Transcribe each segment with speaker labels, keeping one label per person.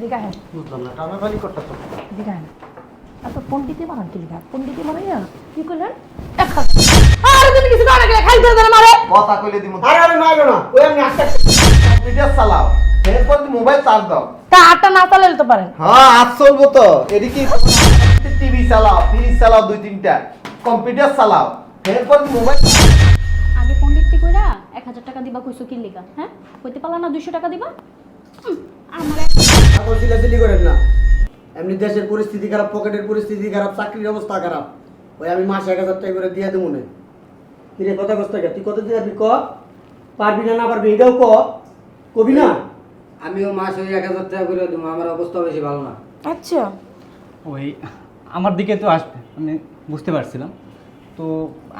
Speaker 1: দিগাহেন
Speaker 2: বুঝলাম না টানাটানি করতেছ
Speaker 1: দিগাহেন এত পণ্ডিতে মারান কি লিখা পণ্ডিতে মারাইয়া কি করলেন এক হাত আরে তুমি কিছু করে না খাইতে দেন মারে
Speaker 2: কথা কইলে দিমু
Speaker 3: আরে মারো না ওই আমি আস্তে
Speaker 2: কম্পিউটার চালাও এরপর মোবাইল চার্জ দাও
Speaker 1: তা আটটা না চালালে তো পারেন
Speaker 2: হ্যাঁ আজ চলবো তো এদিকে টিভি চালাও ফ্রিজ চালাও দুই তিনটা কম্পিউটার চালাও এরপর মোবাইল
Speaker 4: আগে পণ্ডিতটি কইরা 1000 টাকা দিবা কইছো কি লিগা হ্যাঁ কইতে পারলা না 200 টাকা দিবা আমার
Speaker 3: এখন চিল্লাচিল্লি করেন না এমনি দেশের পরিস্থিতি খারাপ পকেটের পরিস্থিতি খারাপ চাকরির অবস্থা খারাপ ওই আমি মাসে 1000 টাকা করে দিয়ে দেবো না কিরে কথা কষ্ট তুই কত দিয়ে দিবি ক পারবি না পারবি এটাও কবি না আমিও মাসে ওই 1000 টাকা করে দেবো আমার অবস্থা বেশি ভালো না
Speaker 1: আচ্ছা
Speaker 5: ওই আমার দিকে তো আসবে আমি বুঝতে পারছিলাম তো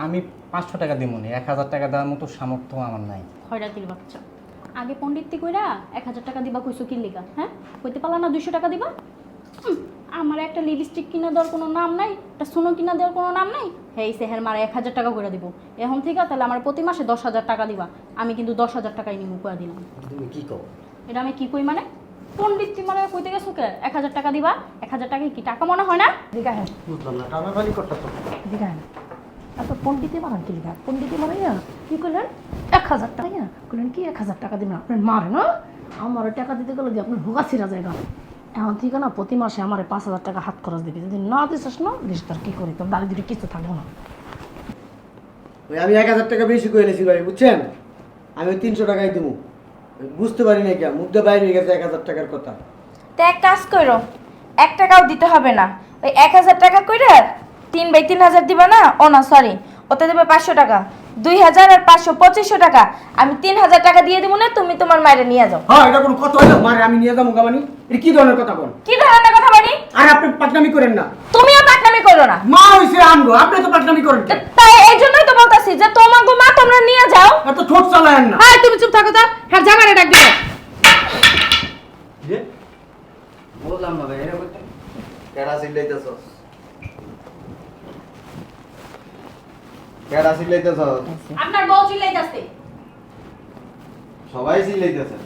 Speaker 5: আমি 500 টাকা দিব না 1000 টাকা দেওয়ার মতো সামর্থ্য আমার নাই
Speaker 4: খয়রাতির বাচ্চা আগে পণ্ডিতটি কইরা 1000 টাকা দিবা কইছো কি লিগা হ্যাঁ কইতে পারলা না 200 টাকা দিবা আমার একটা লিপস্টিক কিনা দেওয়ার কোনো নাম নাই একটা সোনো কিনা দেওয়ার কোনো নাম নাই হেই সেহের মারা 1000 টাকা করে দিব এখন থেকে তাহলে আমার প্রতি মাসে 10000 টাকা দিবা আমি কিন্তু 10000 টাকাই নিমু কইয়া দিলাম
Speaker 3: তুমি কি কও
Speaker 4: এটা আমি কি কই মানে পণ্ডিতটি মারা কইতে গেছো কে 1000 টাকা দিবা 1000 টাকা কি টাকা মনে হয় না
Speaker 1: দিগাহেন
Speaker 2: বুঝলাম না টানাটানি করতেছ
Speaker 1: দিগাহেন এত পণ্ডিতে মারান কি লিখা পণ্ডিতে মারাইয়া কি করলেন 1000 টাকা করলেন কি 1000 টাকা দিবেন আপনার মারে না আমার টাকা দিতে গেলে যে আপনার ভোগা ছিঁড়া জায়গা এখন ঠিক না প্রতি মাসে আমার 5000 টাকা হাত খরচ দিবি যদি না দিস না দিস তার কি করি তোর দাঁড়িয়ে দিবি কিছু থাকবো না
Speaker 3: ওই আমি 1000 টাকা বেশি করে এনেছি ভাই বুঝছেন আমি ওই 300 টাকাই দেবো বুঝতে পারি না কেন মুখ দিয়ে বাইরে হয়ে গেছে 1000 টাকার কথা
Speaker 6: তো এক কাজ করো 1 টাকাও দিতে হবে না ওই 1000 টাকা কইরা 3/3000 দিবা না ও না সরি ওতে দেবে 500 টাকা 2000 আর 500 2500 টাকা আমি 3000 টাকা দিয়ে দিব না তুমি তোমার মায়ের নিয়ে যাও
Speaker 3: হ্যাঁ এটা কোনো কথা হলো মারে আমি নিয়ে যাবো গামানি এটা কি ধরনের কথা বল
Speaker 6: কি ধরনের কথা বলি
Speaker 3: আর আপনি পাটনামি করেন না
Speaker 6: তুমিও পাকনামি করো না
Speaker 3: মা হইছে আমগো আপনি তো পাটনামি করেন কেন
Speaker 6: তাই এই জন্যই তো বলতাছি যে তোমাগো মা তোমরা নিয়ে যাও
Speaker 3: এত ঠোঁট চালায়েন না
Speaker 1: এই তুমি চুপ থাকো তো হ্যাঁ জামারে ডাক দিও
Speaker 2: যে
Speaker 3: বললাম না ভাই এটা করতে
Speaker 2: কেডা সিলাইতেছ কেডা সিলাইতেছ
Speaker 4: আপনার বউ চিল্লাইতাছে
Speaker 2: সবাই সিলাইতেছে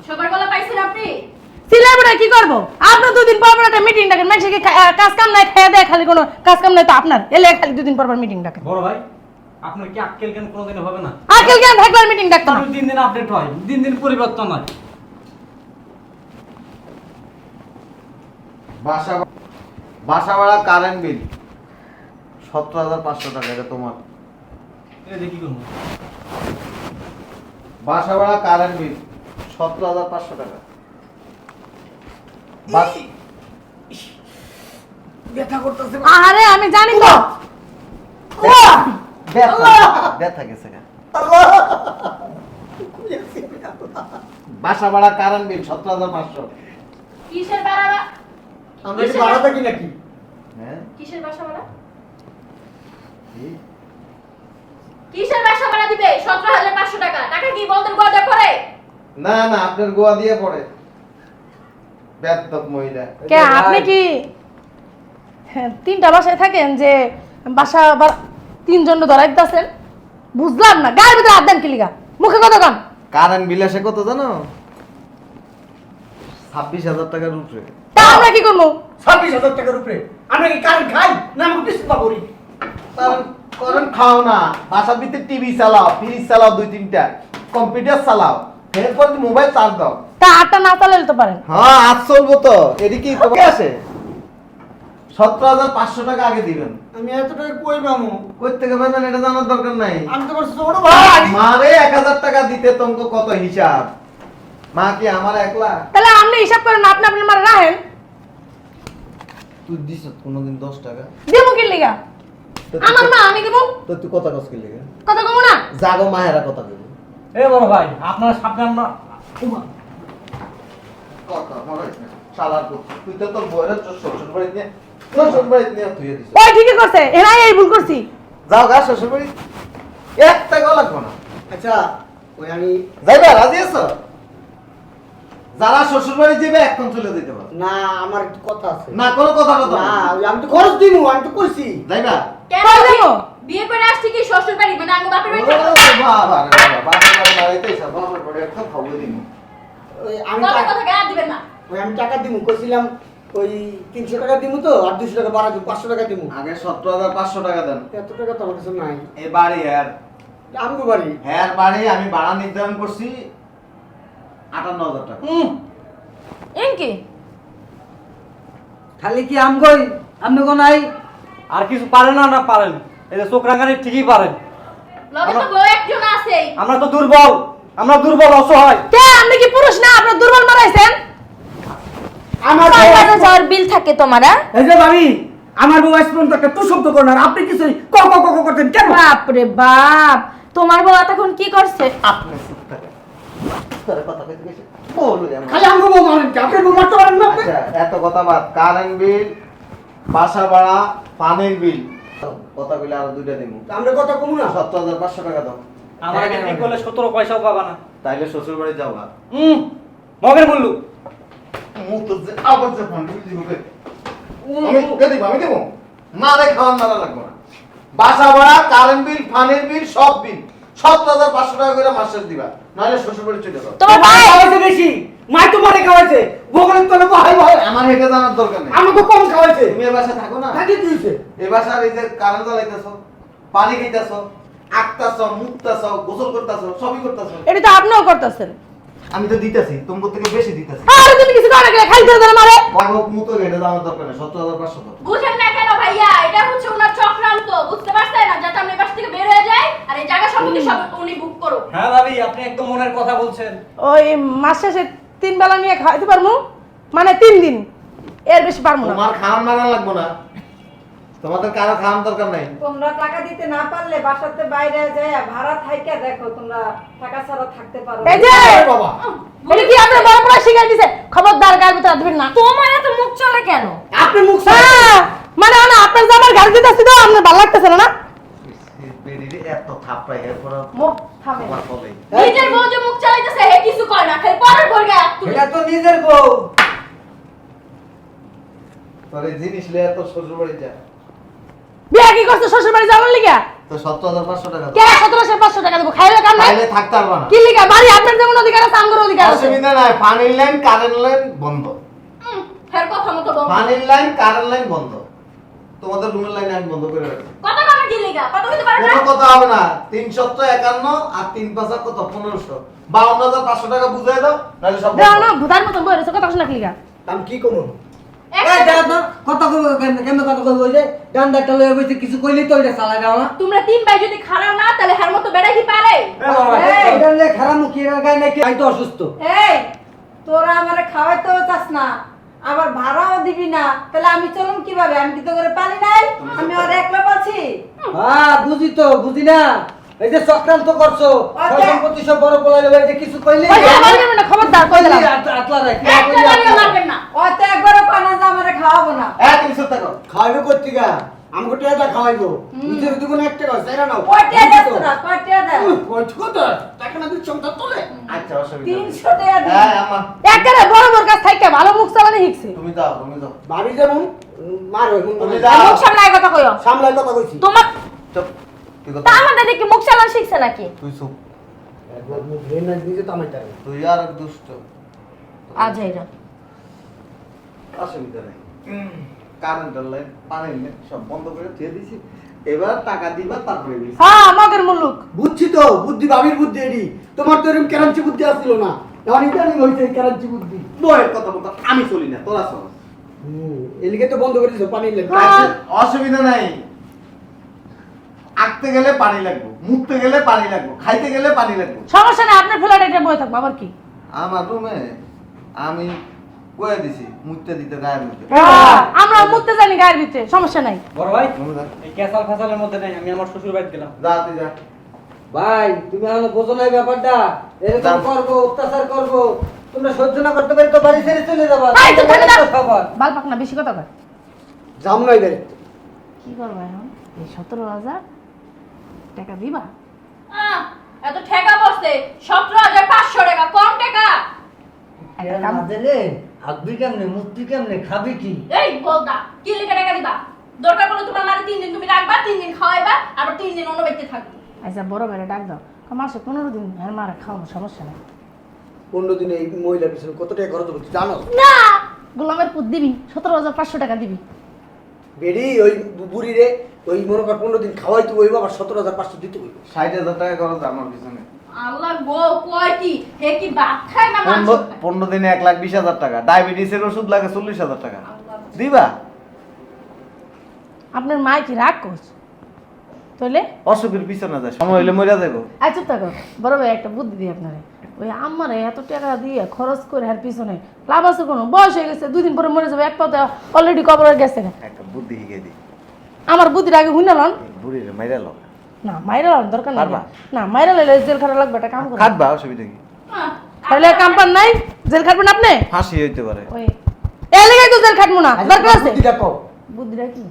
Speaker 4: সকালবেলা পাইছেন আপনি
Speaker 1: সিলাই বড় কি করব আপনি দুদিন পর পর একটা মিটিং ডাকেন মানুষকে কাজ কাম নাই খেয়ে দেয় খালি কোনো কাজ কাম নাই তো আপনার এলে খালি দুদিন পর পর মিটিং ডাকেন
Speaker 5: বড় ভাই আপনার কি আক্কেল জ্ঞান কোনোদিন হবে না
Speaker 1: আজকাল কেন থাকলে মিটিং ডাকতাম
Speaker 5: তাহলে দিন দিন আপডেট হয় দিন দিন পরিবর্তন হয়
Speaker 2: বাসা ভাড়া কারেন্ট বিল 17500 টাকা এটা তোমার
Speaker 5: এই যে কি করব
Speaker 2: বাসা ভাড়া কারেন্ট বিল 17500 টাকা বাস
Speaker 3: ব্যথা করতেছে
Speaker 1: আরে আমি জানি তো
Speaker 2: ব্যথা গেছে গা। বাসা ভাড়া কারেন্ট বিল 17500
Speaker 4: কিসের ভাড়া
Speaker 3: আমরা কি ভাড়া থাকি নাকি
Speaker 2: হ্যাঁ
Speaker 4: কিসের বাসা ভাড়া
Speaker 2: কি?
Speaker 4: কিসের বাসা ভাড়া দিবে 17500 টাকা টাকা কি বলতেন গোয়া করে
Speaker 2: না না আপনার গোয়া দিয়ে পড়ে বেদক মহিলা
Speaker 1: কে আপনি কি তিনটা বাসায় থাকেন যে বাসা তিনজন ধরাই দিতেছেন বুঝলাম না গায়ের ভিতরে হাত দেন কি লিগা মুখে কথা কন
Speaker 2: কারেন্ট বিল আসে কত জানো 26000 টাকার উপরে
Speaker 1: তা আমরা কি করবো
Speaker 3: 26000 টাকার উপরে আমরা কি কারেন্ট খাই না আমরা বিস্তার করি
Speaker 2: কারেন্ট খাও না বাসার ভিতরে টিভি চালাও ফ্রিজ চালাও দুই তিনটা কম্পিউটার চালাও এরপর মোবাইল চার্জ দাও
Speaker 1: তা আটটা না চালালে তো পারেন
Speaker 2: হ্যাঁ আজ চলবো তো এদিকে তোমাকে আসে 17500 টাকা আগে দিবেন
Speaker 3: আমি এত টাকা কই পাবো
Speaker 2: কই থেকে পাবেন এটা জানার দরকার নাই
Speaker 3: আমি তোমার ছোট ভাই
Speaker 2: মারে 1000 টাকা দিতে তোমাকে কত হিসাব মা কি আমার একলা
Speaker 1: তাহলে আপনি হিসাব করেন আপনি আপনার মারা রাখেন
Speaker 2: তুই দিছ কোনদিন 10 টাকা
Speaker 1: দেবো কি লিগা আমার মা আমি দেবো
Speaker 2: তো তুই কথা কস কি লাগে
Speaker 1: কথা কমো না
Speaker 2: জাগো মায়েরা কথা দেবো
Speaker 5: এই বড় ভাই আপনারা সাবধান না
Speaker 2: কথা মনে হয় শালার পুত তুই তো তোর বউয়ের শ্বশুর বাড়ি নিয়ে শ্বশুর বাড়ি নিয়ে তুই দিছ
Speaker 1: ওই ঠিকই করছে এরাই এই ভুল করছি
Speaker 2: যাও গা শ্বশুর বাড়ি 1 টাকাও লাগবে না
Speaker 3: আচ্ছা ওই আমি
Speaker 2: যাইবা রাজি আছো যারা শ্বশুর বাড়ি যাবে এখন চলে যেতে পারো
Speaker 3: না আমার একটু কথা আছে
Speaker 2: না কোনো কথা কথা
Speaker 3: না ওই আমি তো খরচ দিমু আমি তো কইছি
Speaker 2: যাইবা
Speaker 4: কেন
Speaker 1: কই যাবো?
Speaker 4: বিয়ে করে আসছি কি শ্বশুর বাড়ি মানে আঙ্গ বাপের বাড়ি
Speaker 2: বাবা রে বাবা বাবা বাড়িতে এসে বাবার বাড়ি একটা খাওয়া দিন
Speaker 3: ওই আমি
Speaker 4: কথা কথা গায়ে দিবেন না
Speaker 3: ওই আমি টাকা দিমু কইছিলাম ওই 300 টাকা দিমু তো আর 200 টাকা বাড়া দিমু 500 টাকা দিমু।
Speaker 2: আগে 17,500 টাকা দেন।
Speaker 3: এত টাকা তো আমার কাছে নাই।
Speaker 2: এই বাড়ি হ্যার
Speaker 3: আমগো বাড়ি।
Speaker 2: হ্যার বাড়ি আমি ভাড়া নির্ধারণ করছি 58,000 টাকা।
Speaker 6: এনকি
Speaker 7: খালি কি আমগই আমগো নাই আর কিছু পারেন না পারেন এই যে চোখ রাঙানি ঠিকই পারেন
Speaker 4: লগে তো বউ একজন আছেই।
Speaker 7: আমরা তো দুর্বল অসহায়
Speaker 1: কে আপনি কি পুরুষ না আপনি দুর্বল মারাইছেন?
Speaker 3: আমার
Speaker 6: বাজারে যাওয়ার বিল থাকে তোমার হ্যাঁ?
Speaker 3: এই যে ভাবি আমার বউ আসপন তো একটা তু শব্দ করনার আপনি কিছু ক ক ক ক করতেন কেন?
Speaker 6: বাপ রে বাপ তোমার বউ তখন কি করছে?
Speaker 2: আপনি চুপ থাকেন। তোর কথা কইতে গেছে বলু আমার।
Speaker 3: খালি আমগো বউ মারেন কি আপনি বউ মারতে পারেন না আপনি?
Speaker 2: আচ্ছা এত কথা বাদ, কারেন্ট বিল, বাসা ভাড়া, পানির বিল কথা কইলে আরো দুইটা দিমু।
Speaker 3: আমরা কথা কমু না।
Speaker 2: 17,500 টাকা দাও।
Speaker 7: আমার আগে ঠিক করলে 17 পয়সাও পাবা না
Speaker 2: তাইলে শ্বশুর বাড়ি যাওয়া।
Speaker 7: মগের মূল্য
Speaker 2: মুখ তো যে আবার যে ফোন দিব কে? আমি দেবো না রে, খাওয়ান মারা লাগবে না। বাসা ভাড়া, কারেন্ট বিল, পানির বিল, সব বিল 17,500 টাকা করে মাসে দিবা, নাহলে শ্বশুর বাড়ি চলে যাও।
Speaker 6: তোমার ভাই
Speaker 3: খাওয়াইছে বেশি মাই তো মারে খাওয়াইছে বগলের তলে বহাই বহাই
Speaker 2: আমার হেঁটে জানার দরকার নেই।
Speaker 3: আমাকে কম খাওয়াইছে
Speaker 2: তুমি এ বাসায় থাকো না,
Speaker 3: থাকি দিয়েছে
Speaker 2: এ বাসার এই যে কারেন্ট জ্বালাইতেছো, পানি খাইতেছো, আঁকতাছো, মুখতাছো, গোসল করতেছো, সবই করতেছো।
Speaker 1: এটা তো আপনিও করতেছেন।
Speaker 2: আমি তো দিতেছি, তোমার থেকে বেশি দিতেছি।
Speaker 1: আরে তুমি কিছু করে না, খালি ধরে মারে।
Speaker 2: বাবক মুতো হেঁটে জানার দরকার নেই, 17,500 দাও।
Speaker 4: বুঝেন না কেন ভাইয়া? এটা হচ্ছে ওনার চক্রান্ত, বুঝতে পারছেন না? যাতে আমি বাস থেকে বের হয়ে যাই আর এই জায়গা সম্পত্তি সব উনি বুক করো।
Speaker 7: হ্যাঁ ভাবি আপনি একদম মনের কথা বলছেন
Speaker 1: ওই মাস শেষে 3 বেলা নিয়ে খাইতে পারমু, মানে 3 দিন, এর বেশি পারমু না।
Speaker 2: তোমার খাওয়ান মারা লাগবো না, তোমাদের কারো খাওয়ান দরকার নাই।
Speaker 8: তোমরা টাকা দিতে না পারলে বাসাতে বাইরে যায় ভাড়া থাইকা দেখো তোমরা টাকা ছাড়া থাকতে পারো
Speaker 1: এই যে
Speaker 3: বাবা
Speaker 1: এটা কি আপনার বড় বড় শিখাই দিছে? খবরদার গায়ের ভিতরে দিবেন না।
Speaker 6: তোমার এত মুখ চলে কেন?
Speaker 3: আপনি মুখ
Speaker 1: হ্যাঁ, মানে না আপনার জামার গাড়ি দিতেছি তো আপনার ভালো লাগতেছে না?
Speaker 2: বেরিয়ে এত থাপড়াই এরপর
Speaker 1: মুখ থামে।
Speaker 2: আমার বলে
Speaker 4: নিজের বউ যে মুখ চালাইতেছে হে কিছু কয় না, খালি পরের বউর গায়ে হাত তুলে।
Speaker 7: এটা তো নিজের বউ
Speaker 2: তোর এই জিনিস লিয়ে এত শ্বশুর বাড়ি যা,
Speaker 1: বিয়া কি করছে শ্বশুর বাড়ি যাওয়ার লিগা?
Speaker 2: তো 17,500 টাকা দাও।
Speaker 1: কে 17,500 টাকা দেবো? খাইলে কাম নাই?
Speaker 2: তাইলে থাকতে পারবা না।
Speaker 1: কি লিগা? বাড়ি আপনার যেমন অধিকার আছে আমগোর অধিকার আছে।
Speaker 2: অসুবিধা নাই, পানির লাইন, কারেন্ট লাইন বন্ধ।
Speaker 4: ফের কথা মতো বল।
Speaker 2: পানির লাইন, কারেন্ট লাইন বন্ধ। তোমাদের রুমের লাইন আমি বন্ধ করে রাখছি।
Speaker 4: কথা কানে কি লিগা? কথা কইতে পারো না?
Speaker 2: কোনো কথা হবে না। 351 আর 3 5 কত 1500, 52,500 টাকা বুঝাই দাও, নাহলে সব
Speaker 1: দাও
Speaker 2: বন্ধ।
Speaker 1: না ভুতার মতো বই রয়েছে, কথা শোনা কি লিগা?
Speaker 3: আমি কি করব
Speaker 7: এই দাদা তো কথা কইব কেন কথা কইব ওই যে ডান্ডাটা লয়ে বইতে কিছু কইলি তো এটা চালা দাও না
Speaker 4: তোমরা 3 ভাই যদি খারাপ না তাহলে হার মতো বেড়া কি পারে?
Speaker 7: এটা লে খারাপ মুখি এর গায় নাকি আই তো অসুস্থ
Speaker 8: এই তোরা আমারে খাওয়াইতেও চাস না আবার ভাড়াও দিবি না তাহলে আমি চলুম কিভাবে? আমি কি তো করে পানি নাই? আমি আর একলা পাচ্ছি?
Speaker 7: হ্যাঁ বুঝি না এই যে চক্রান্ত করছো
Speaker 8: আচ্ছা।
Speaker 7: সম্পত্তি সব বড় পোলাইলে ভাই যে কিছু কইলি
Speaker 1: ওই যে আমার জন্য খবরদার কই দিলাম।
Speaker 7: আতলা রাখ
Speaker 4: একটা বাড়িও মারবেন না।
Speaker 8: হয়তো একবারও পানা যে আমারে খাওয়াবো না।
Speaker 2: তুমি চুপ থাকো।
Speaker 3: খাওয়াইবে কর্তিকা আমাকে টিয়াটা খাওয়াইবো নিজের দুগুণ একটা কথা তাই না
Speaker 8: কয়টা দেয় তোরা? কয়টা দেয়?
Speaker 3: কথা টাকা না দিচ্ছ সংসার তোলে
Speaker 2: আচ্ছা অসুবিধা নেই।
Speaker 8: 300 টাকা দিই।
Speaker 2: হ্যাঁ আমা,
Speaker 1: একেবারে বড় বড় কাজ থাইকা ভালো মুখ চালানি শিখছে।
Speaker 2: তুমি যাও, তুমি যাও।
Speaker 3: ভাবি যেমন মার হই
Speaker 2: তুমি
Speaker 6: আর
Speaker 2: যাও।
Speaker 6: মুখ সামলায় কথা কইও।
Speaker 3: সামলাই কথা কইছি
Speaker 6: তোমার
Speaker 2: চুপ। তুই কথা
Speaker 6: তা আমাদের দেখি মুখ চালান শিখছে নাকি?
Speaker 2: তুই চুপ।
Speaker 3: একবার মুখ ধরে না নিজে তামাইতে হবে
Speaker 2: তুই আর এক দুষ্ট।
Speaker 6: আজ এরা
Speaker 2: অসুবিধা নেই। কারেন্টের লাইন, পানির লাইন সব বন্ধ করে দিয়ে দিছি। এবার টাকা দিবা তারপরে দিছি।
Speaker 1: হ্যাঁ আমাদের মুলুক।
Speaker 3: বুঝছি তো বুদ্ধি ভাবির বুদ্ধি এডি তোমার তো এরকম কেরাঞ্চি বুদ্ধি আসছিল না এখন ইদানিং হইছে কেরাঞ্চি বুদ্ধি
Speaker 2: বয়ের কথা বলতো আমি চলি না, তোরা চল।
Speaker 3: এলিগে তো বন্ধ করে দিছো পানি লেগে
Speaker 1: হ্যাঁ।
Speaker 2: অসুবিধা নাই। আঁকতে গেলে পানি লাগবে, মুখতে গেলে পানি লাগবে, খাইতে গেলে পানি লাগবে।
Speaker 1: সমস্যা নাই, আপনার ফ্ল্যাটে এটা বই থাকবো আবার কি?
Speaker 2: আমার রুমে আমি কয়ে দিছি মুখতে দিতে গায়ের মধ্যে।
Speaker 1: আমরা মুততে জানি গায়ের ভিতরে, সমস্যা নাই।
Speaker 7: বড় ভাই
Speaker 2: তুমি যা।
Speaker 7: এই ক্যাসাল ফাসালের মধ্যে নাই আমি আমার শ্বশুর বাড়ি গেলাম
Speaker 2: যা তুই যা।
Speaker 7: ভাই তুমি হলো বোঝো না এই ব্যাপারটা এরকম
Speaker 2: যাও।
Speaker 7: করবো অত্যাচার করবো তোমরা সহ্য না করতে পারি তো বাড়ি ছেড়ে চলে যাবা
Speaker 1: এই, চুপ করে দাও।
Speaker 7: খবর
Speaker 1: বাল পাক না, বেশি কথা কয়।
Speaker 3: জাম নাই বেরে
Speaker 1: কি করবো এখন? এই 17,000 টাকা দিবা?
Speaker 4: এত ঠেকা বসতে 17,500 টাকা কম টাকা।
Speaker 1: একটা কাম
Speaker 7: দিলে হাতবি কেমনে মুক্তি কেমনে খাবি কি
Speaker 4: এই বলদা কি লিখে টাকা দিবা? দরকার পড়লে তোমার মারে 3 দিন তুমি রাখবা, 3 দিন খাওয়াইবা, আবার 3 দিন অন্য বাড়িতে থাকবে।
Speaker 1: আচ্ছা বড় ভাইরে ডাক দাও, মাসে 15 দিন হ্যাঁ মারা খাওয়াবো, সমস্যা নাই।
Speaker 3: দিনে এই মহিলার পিছনে কত টাকা খরচ হবে তুই জানো?
Speaker 1: না গোলামের পুত দিবি 17,500 টাকা দিবি।
Speaker 3: বেরি ওই বুড়ি রে ওই মনে কর 15 দিন খাওয়াই তো হইব আবার 17,500 দিতে হইব।
Speaker 2: 60,000 টাকা খরচ আমার পিছনে।
Speaker 4: আল্লাহ গো কয় কি হে কি ভাত খায় না মাংস খায়?
Speaker 2: 15 দিনে 1,20,000 টাকা, ডায়াবেটিসের ওষুধ লাগে 40,000 টাকা দিবা।
Speaker 1: আপনার মা কি রাগ করছে তাহলে?
Speaker 2: অসুখের পিছনে যায়, সময় হইলে মরে যাবো।
Speaker 1: আচ্ছা থাকো বড় ভাই একটা বুদ্ধি দিই আপনারে, ওই আমারে এত টাকা দিয়ে খরচ করে আর পিছনে লাভ আছে কোনো? বয়স হয়ে গেছে, 2 দিন পরে মরে যাবে, এক পাতে অলরেডি কবরে গেছে না।
Speaker 2: একটা বুদ্ধি শিখে দিই,
Speaker 1: আমার বুদ্ধির আগে হুইনালন
Speaker 2: বুড়ির মাইরা লো,
Speaker 1: না মাইরা লন দরকার নাই
Speaker 2: পারবা?
Speaker 1: না মাইরা লাইলে জেল খাটা লাগবে, একটা কাম করুন
Speaker 2: কাটবা, অসুবিধা কি?
Speaker 1: তাহলে কাম পান নাই, জেল খাটবেন আপনি?
Speaker 2: ফাঁসি হইতে পারে।
Speaker 1: ওই এই লেগে তো জেল খাটবো না, দরকার আছে।
Speaker 3: বুদ্ধিটা কও।
Speaker 1: বুদ্ধিটা কি?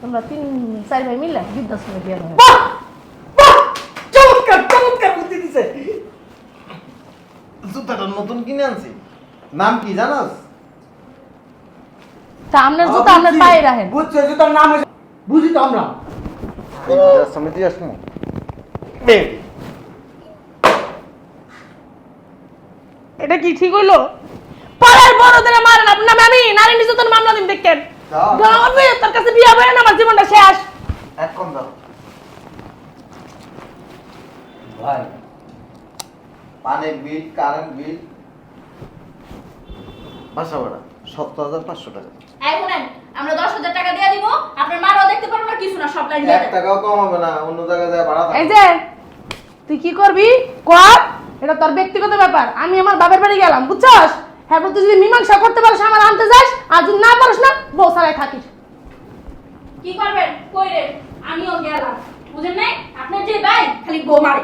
Speaker 1: তোমরা 3-4 ভাই মিলে বৃদ্ধাশ্রমে দিয়ে দেবে।
Speaker 3: চমৎকার চমৎকার বুদ্ধি দিছে।
Speaker 2: জুতাটা নতুন কিনে আনছি, নাম কি জানাস?
Speaker 1: তা আপনার জুতা আপনার পায়ে রাখেন।
Speaker 3: বুঝছো জুতার নাম হইছে বুঝি তো আমরা।
Speaker 2: সমিতি আসবো
Speaker 1: এটা কি ঠিক হইলো? পাড়ার বড়দের মারেন, আপনার নামে আমি নারী নির্যাতন মামলা দিন দেখেন। গাঁবে তার কাছে বিয়া হবে না, আমার জীবনটা শেষ।
Speaker 2: এখন দাও
Speaker 7: ভাই
Speaker 2: পানির বিল, কারেন্ট বিল, বাসা ভাড়া 17,500 টাকা।
Speaker 4: এই শুনেন, আমরা 10,000 টাকা দিয়ে দিব, আপনার মারাও দেখতে পারবো না, কিছু না, সব লাইন দিয়ে
Speaker 2: 1
Speaker 4: দেন।
Speaker 2: টাকাও কম হবে না, অন্য জায়গায় যায় ভাড়া
Speaker 1: এই
Speaker 2: থাকবে।
Speaker 1: যে তুই কি করবি কর, এটা তোর ব্যক্তিগত ব্যাপার। আমি আমার বাবার বাড়ি গেলাম, বুঝছস? হ্যাঁ তুই যদি মীমাংসা করতে পারিস আমার আনতে যাস, আর যদি না পারিস না বউ সারাই থাকিস।
Speaker 4: কি করবেন কইরেন, আমিও গেলাম, বুঝেন নাই? আপনার যে ভাই খালি বউ মারে।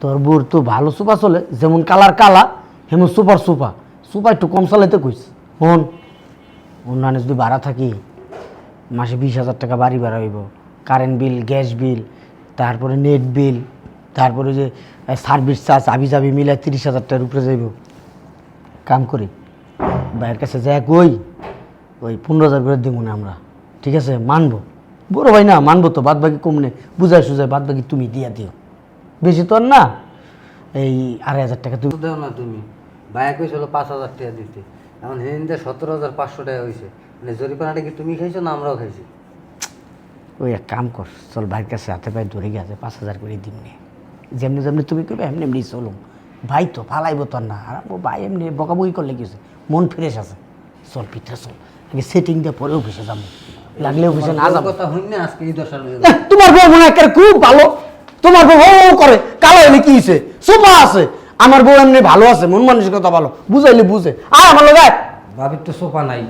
Speaker 3: তোর বুর তো ভালো সুপা চলে, যেমন কালার কালা হেমন সুপার সুপা সুপা একটু কম চালাইতে কইস। হন অন্যান্য যদি ভাড়া থাকি মাসে 20,000 টাকা বাড়ি ভাড়া হইব, কারেন্ট বিল, গ্যাস বিল, তারপরে নেট বিল, তারপরে যে সার্ভিস চার্জ আবি যাবি মিলে 30,000 টাকার উপরে যাইব। কাম করি ভাইয়ের কাছে যাই কই ওই 15,000 করে দিব না আমরা, ঠিক আছে? মানবো, বড় ভাই না, মানবো তো, বাদ বাকি কমনে বুঝাই সুঝাই বাদ বাকি তুমি দিয়া দিও, বেশি তো আর না। এই 2,500 টাকা তুমি
Speaker 7: দেও না তুমি, ভাইয়া কইছিল 5,000 টাকা দিতে, এখন হিন্দে 17,500 টাকা হয়েছে। মানে জরিপানাটা কি তুমি খাইছো না আমরাও খাইছি?
Speaker 3: ওই এক কাম কর, চল ভাইয়ের কাছে হাতে পায়ে ধরে গেছে 5,000 করে দিমনি, যেমনি যেমনি তুমি কইবে এমনি এমনি চলুম। ভাই তো ফালাইব তো আর না, আর ও ভাই এমনি বকাবকি করলে গেছে, মন ফ্রেশ আছে। চল পিঠা চল, আগে সেটিং দিয়ে পরে অফিসে যাবো, লাগলে অফিসে না যাবো।
Speaker 7: কথা হইন না আজকে এই দশা লইয়া
Speaker 3: এহ, তোমার বউ মনে হয় খুব ভালো, তোমার বউ ও করে কালো হলে কি হয়েছে, সোফা আছে। আমার বউ এমনি ভালো আছে, মন মানসিকতা ভালো, বুঝাইলে বুঝে। আর আমার লোক
Speaker 7: ভাবির তো সোফা নাই,